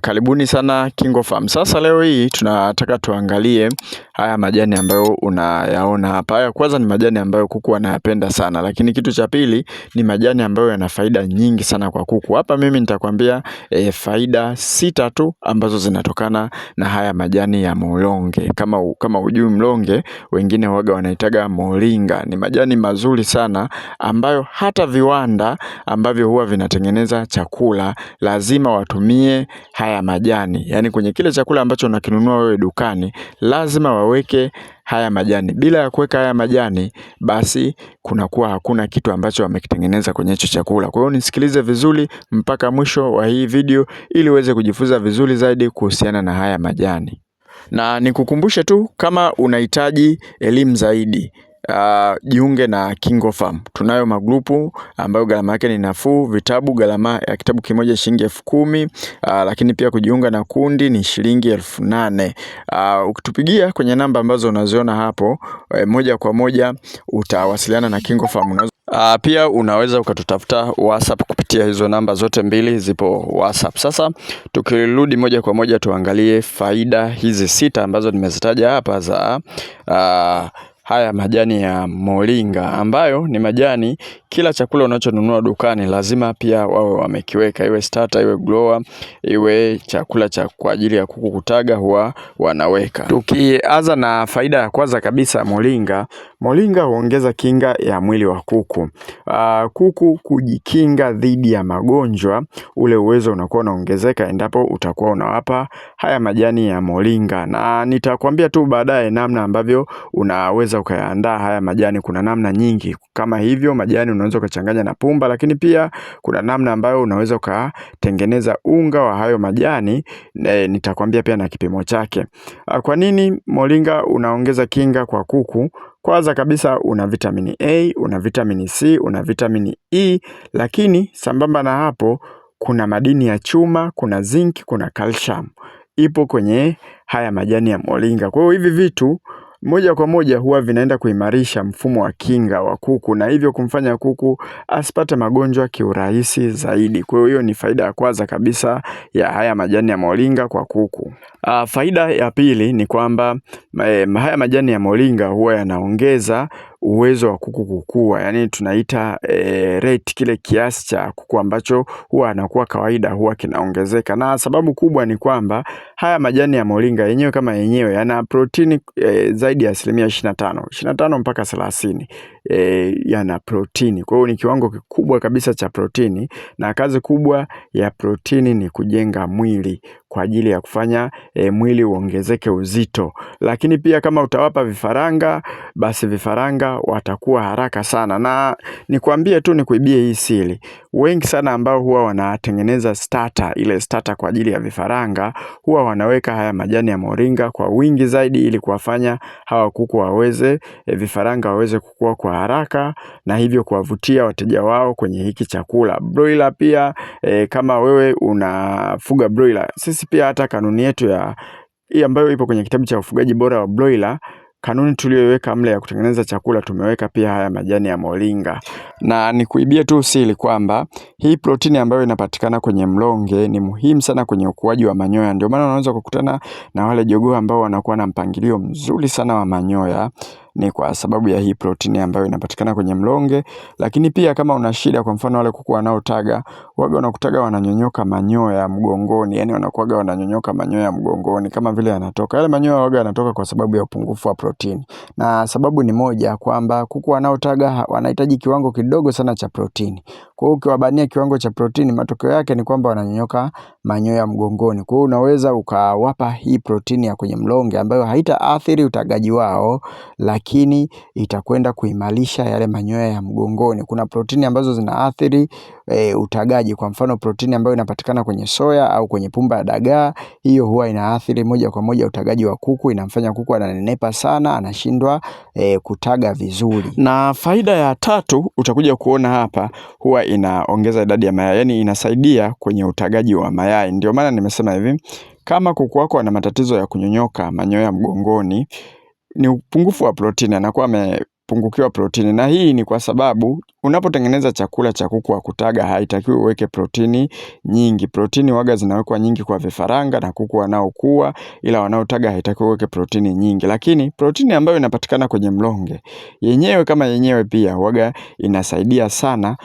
Karibuni sana KingoFarm. Sasa leo hii tunataka tuangalie haya majani ambayo unayaona hapa. Haya kwanza ni majani ambayo kuku wanayapenda sana, lakini kitu cha pili ni majani ambayo yana faida nyingi sana kwa kuku. Hapa mimi nitakwambia faida 6 tu ambazo zinatokana na haya majani ya molonge. Kama hujui mlonge, wengine huaga wanaitaga moringa. Ni majani mazuri sana ambayo hata viwanda ambavyo huwa vinatengeneza chakula lazima watumie haya majani. Yaani kwenye kile chakula ambacho unakinunua wewe dukani lazima waweke haya majani. Bila ya kuweka haya majani, basi kunakuwa hakuna kitu ambacho wamekitengeneza kwenye hicho chakula. Kwa hiyo nisikilize vizuri mpaka mwisho wa hii video ili uweze kujifunza vizuri zaidi kuhusiana na haya majani. Na nikukumbushe tu, kama unahitaji elimu zaidi, jiunge na KingoFarm. Tunayo magrupu ambayo gharama yake ni nafuu. Vitabu, gharama ya kitabu kimoja shilingi 10,000, lakini pia kujiunga na kundi ni shilingi 8,000. Ukitupigia kwenye namba ambazo unaziona hapo, moja kwa moja utawasiliana na KingoFarm. Pia unaweza ukatutafuta WhatsApp kupitia hizo namba zote mbili zipo WhatsApp. Sasa tukirudi moja kwa moja tuangalie faida hizi 6 ambazo nimezitaja hapa za haya majani ya moringa, ambayo ni majani kila chakula unachonunua dukani lazima pia wawe wamekiweka, iwe starter, iwe grower, iwe chakula cha kwa ajili ya kuku kutaga, huwa wanaweka. Tukianza na faida ya kwanza kabisa, moringa huongeza kinga ya mwili wa kuku. Kuku kujikinga dhidi ya magonjwa, ule uwezo unakuwa unaongezeka endapo utakuwa unawapa haya majani ya moringa. Na nitakwambia tu baadaye namna ambavyo unaweza ukayaandaa haya majani. Kuna namna nyingi kama hivyo. Majani unaweza ukachanganya na pumba, lakini pia kuna namna ambayo unaweza ukatengeneza unga wa hayo majani. Nitakwambia pia na kipimo chake. Kwa nini moringa unaongeza kinga kwa kuku? Kwanza kabisa una vitamini A, una vitamini C, una vitamini E, lakini sambamba na hapo kuna madini ya chuma, kuna zinc, kuna calcium ipo kwenye haya majani ya moringa. Kwa hiyo hivi vitu moja kwa moja huwa vinaenda kuimarisha mfumo wa kinga wa kuku, na hivyo kumfanya kuku asipate magonjwa kiurahisi zaidi. Kwa hiyo ni faida ya kwanza kabisa ya haya majani ya moringa kwa kuku. Faida ya pili ni kwamba haya majani ya moringa huwa yanaongeza uwezo wa kuku kukua. Yaani tunaita rate, kile kiasi cha kuku ambacho huwa anakuwa kawaida huwa kinaongezeka. Na sababu kubwa ni kwamba haya majani ya moringa yenyewe kama yenyewe yana protini zaidi ya 25 mpaka 30 yana protini. Kwa hiyo ni kiwango kikubwa kabisa cha protini, na kazi kubwa ya protini ni kujenga mwili kwa ajili ya kufanya mwili uongezeke uzito. Lakini pia kama utawapa vifaranga, basi vifaranga watakuwa haraka sana. Na nikwambie tu, nikuibie hii siri, wengi sana ambao huwa wanatengeneza starter, ile starter kwa ajili ya vifaranga, huwa wanaweka haya majani ya moringa kwa wingi zaidi ili kuwafanya hawa kuku waweze vifaranga waweze kukua kwa haraka, na hivyo kuwavutia wateja wao kwenye hiki chakula. Broiler pia, kama wewe unafuga broiler, sisi pia hata kanuni yetu ya hii ambayo ipo kwenye kitabu cha ufugaji bora wa broiler, kanuni tuliyoweka mle ya kutengeneza chakula, tumeweka pia haya majani ya moringa. Na nikuibie tu siri kwamba hii protini ambayo inapatikana kwenye mlonge ni muhimu sana kwenye ukuaji wa manyoya. Ndio maana unaweza kukutana na wale jogoo ambao wanakuwa na mpangilio mzuri sana wa manyoya, ni kwa sababu ya hii protini ambayo inapatikana kwenye mlonge. Lakini pia kama una shida, kwa mfano wale kuku wanaotaga, waga wanakutaga wananyonyoka manyoya mgongoni, yani wanakuaga wananyonyoka manyoya mgongoni kama vile yanatoka. Yale manyoya waga yanatoka kwa sababu ya upungufu wa protini. Na sababu ni moja, kwamba kuku wanaotaga wanahitaji kiwango kidogo sana cha protini. Kwa hiyo ukiwabania kiwango cha protini, matokeo yake ni kwamba wananyonyoka manyoya mgongoni. Kwa hiyo unaweza ukawapa hii protini ya kwenye mlonge ambayo haitaathiri utagaji wao, lakini itakwenda kuimarisha yale manyoya ya mgongoni. Kuna protini ambazo zinaathiri utagaji. Kwa mfano protini ambayo inapatikana kwenye soya au kwenye pumba ya dagaa, hiyo huwa inaathiri moja kwa moja utagaji wa kuku, inamfanya kuku ananenepa sana, anashindwa kutaga vizuri. Na faida ya tatu utakuja kuona hapa, huwa inaongeza idadi ya mayai, yani inasaidia kwenye utagaji wa mayai. Ndio maana nimesema hivi, kama kuku wako ana matatizo ya kunyonyoka manyoya mgongoni, ni upungufu wa protini, anakuwa wanapungukiwa protini, na hii ni kwa sababu unapotengeneza chakula cha kuku wa kutaga haitakiwi uweke protini nyingi. Protini waga zinawekwa nyingi kwa vifaranga na kuku wanaokua, ila wanaotaga haitakiwi uweke protini nyingi. Lakini protini ambayo inapatikana kwenye mlonge yenyewe kama yenyewe pia waga inasaidia sana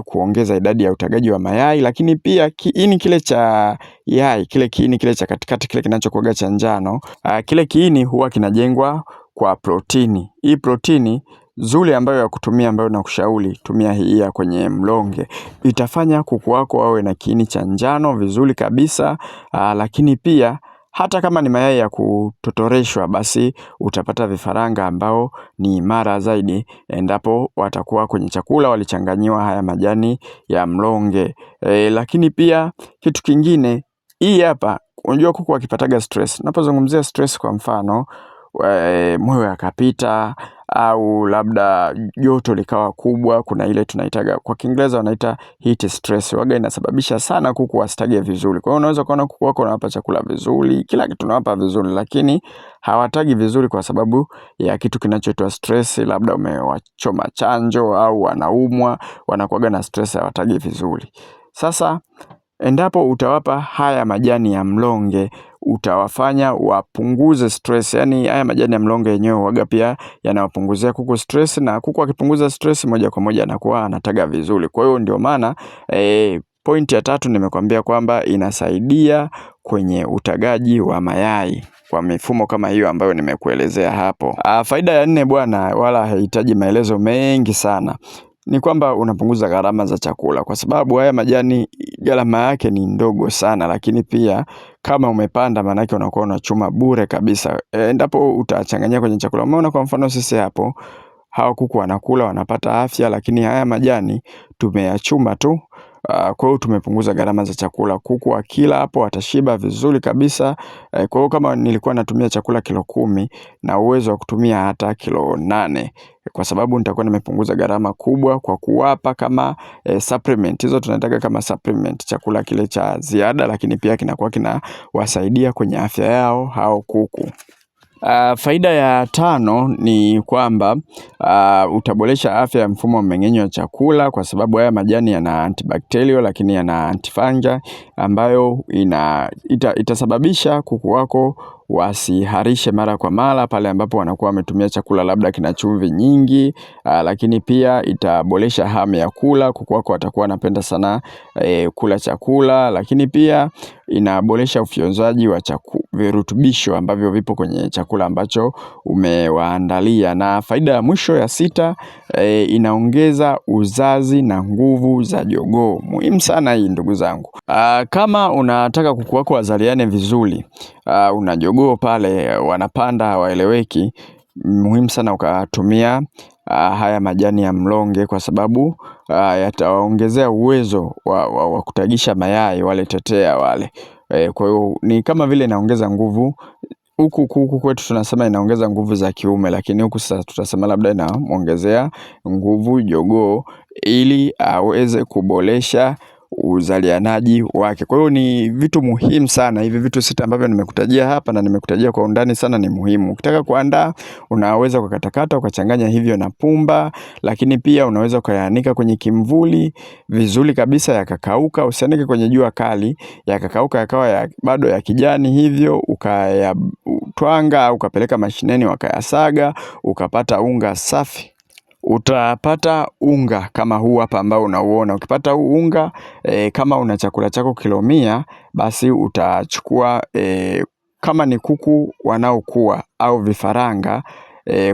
kuongeza idadi ya utagaji wa mayai. Lakini pia kiini kile cha yai, kiini kile cha katikati, kile kinachokuaga cha njano, kile kiini huwa kinajengwa kwa protini. Hii protini zuri ambayo ya kutumia, ambayo nakushauri tumia hii ya kwenye mlonge, itafanya kuku wako wawe na kiini cha njano vizuri kabisa. Lakini pia hata kama ni mayai ya kutotoreshwa, basi utapata vifaranga ambao ni imara zaidi endapo watakuwa kwenye chakula walichanganyiwa haya majani ya mlonge. Lakini pia kitu kingine, hii hapa, unajua kuku wakipataga stress. Napozungumzia stress, kwa mfano moyo yakapita, au labda joto likawa kubwa, kuna ile tunaitaga kwa Kiingereza wanaita heat stress, waga inasababisha sana kuku wasitage vizuri. Kwa hiyo unaweza kuona kuku wako unawapa chakula vizuri, kila kitu unawapa vizuri, lakini hawatagi vizuri kwa sababu ya kitu kinachoitwa stress. Labda umewachoma chanjo au wanaumwa, wanakuwaga na stress, hawatagi vizuri. Sasa endapo utawapa haya majani ya mlonge, utawafanya wapunguze stress. Yani haya majani ya mlonge yenyewe waga pia yanawapunguzia kuku stress, na kuku akipunguza stress moja kwa moja anakuwa anataga vizuri. Kwa hiyo ndio maana point ya 3 nimekwambia kwamba inasaidia kwenye utagaji wa mayai kwa mifumo kama hiyo ambayo nimekuelezea hapo. Faida ya 4 bwana, wala haihitaji maelezo mengi sana, ni kwamba unapunguza gharama za chakula, kwa sababu haya majani gharama yake ni ndogo sana. Lakini pia kama umepanda, maana yake unakuwa unachuma bure kabisa endapo utachanganyia kwenye chakula. Umeona, kwa mfano sisi hapo, hao kuku wanakula, wanapata afya, lakini haya majani tumeyachuma tu. Kwa hiyo tumepunguza gharama za chakula. Kuku akila hapo watashiba vizuri kabisa. Kwa hiyo kama nilikuwa natumia chakula kilo 10 na uwezo wa kutumia hata kilo 8, kwa sababu nitakuwa nimepunguza gharama kubwa kwa kuwapa kama supplement. Hizo tunataka kama supplement, chakula kile cha ziada, lakini pia kinakuwa kinawasaidia kwenye afya yao hao kuku. Faida ya 5 ni kwamba utaboresha afya ya mfumo wa mmeng'enyo wa chakula, kwa sababu haya majani yana antibacterial, lakini yana antifungal ambayo itasababisha kuku wako wasiharishe mara kwa mara pale ambapo wanakuwa wametumia chakula labda kina chumvi nyingi. Lakini pia itaboresha hamu ya kula, kuku wako watakuwa wanapenda sana kula chakula. Lakini pia inaboresha ufyonzaji wa virutubisho ambavyo vipo kwenye chakula ambacho umewaandalia. Na faida ya mwisho ya 6, inaongeza uzazi na nguvu za jogoo. Muhimu sana hii, ndugu zangu. Kama unataka kuku wako wazaliane vizuri, una jogoo pale wanapanda hawaeleweki, muhimu sana ukatumia haya majani ya mlonge, kwa sababu yatawaongezea uwezo wa kutagisha mayai wale tetea wale. Kwa hiyo ni kama vile inaongeza nguvu. Huku kwetu tunasema inaongeza nguvu za kiume, lakini huku sasa tutasema labda inaongezea nguvu jogoo ili aweze kuboresha uzalianaji wake. Kwa hiyo ni vitu muhimu sana. Hivi vitu 6 ambavyo nimekutajia hapa na nimekutajia kwa undani sana ni muhimu. Ukitaka kuandaa, unaweza kukatakata ukachanganya hivyo na pumba, lakini pia unaweza ukayaanika kwenye kimvuli vizuri kabisa yakakauka. Usianike kwenye jua kali, yakakauka yakawa bado ya kijani hivyo, ukayatwanga au ukapeleka mashineni wakayasaga, ukapata unga safi. Utapata unga kama huu hapa ambao unauona. Ukipata huu unga, kama una chakula chako kilo 100, basi utachukua kama ni kuku wanaokua au vifaranga,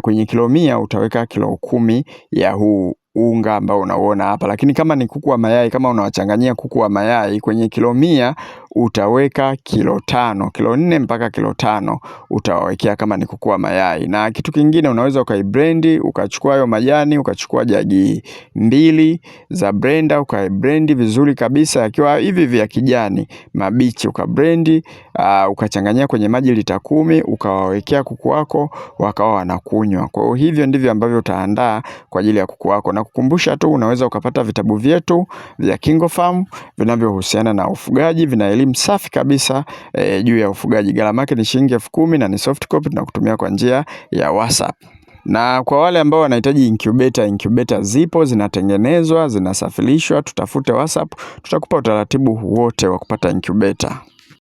kwenye kilo 100 utaweka kilo 10 ya huu unga ambao unauona hapa. Lakini kama ni kuku wa mayai, kama unawachanganyia kuku wa mayai, kwenye kilo 100 utaweka kilo 5, kilo 4 mpaka kilo 5 utawawekea kama ni kuku wa mayai. Na kitu kingine, unaweza ukaibrendi, ukachukua hayo majani, ukachukua jagi 2 za blender, ukaibrendi vizuri kabisa yakiwa hivi vya kijani mabichi, ukabrendi, ukachanganyia kwenye maji lita 10, ukawawekea kuku wako wakawa wanakunywa. Kwa hiyo hivyo ndivyo ambavyo utaandaa kwa ajili ya kuku wako. Na kukumbusha tu, unaweza ukapata vitabu vyetu vya KingoFarm vinavyohusiana na ufugaji, vina elimu safi kabisa juu ya ufugaji. Gharama yake ni shilingi 10,000 na ni soft copy, tunakutumia kwa njia ya WhatsApp. Na kwa wale ambao wanahitaji incubator zipo, zinatengenezwa, zinasafirishwa, tutafute WhatsApp, tutakupa utaratibu wote wa kupata incubator.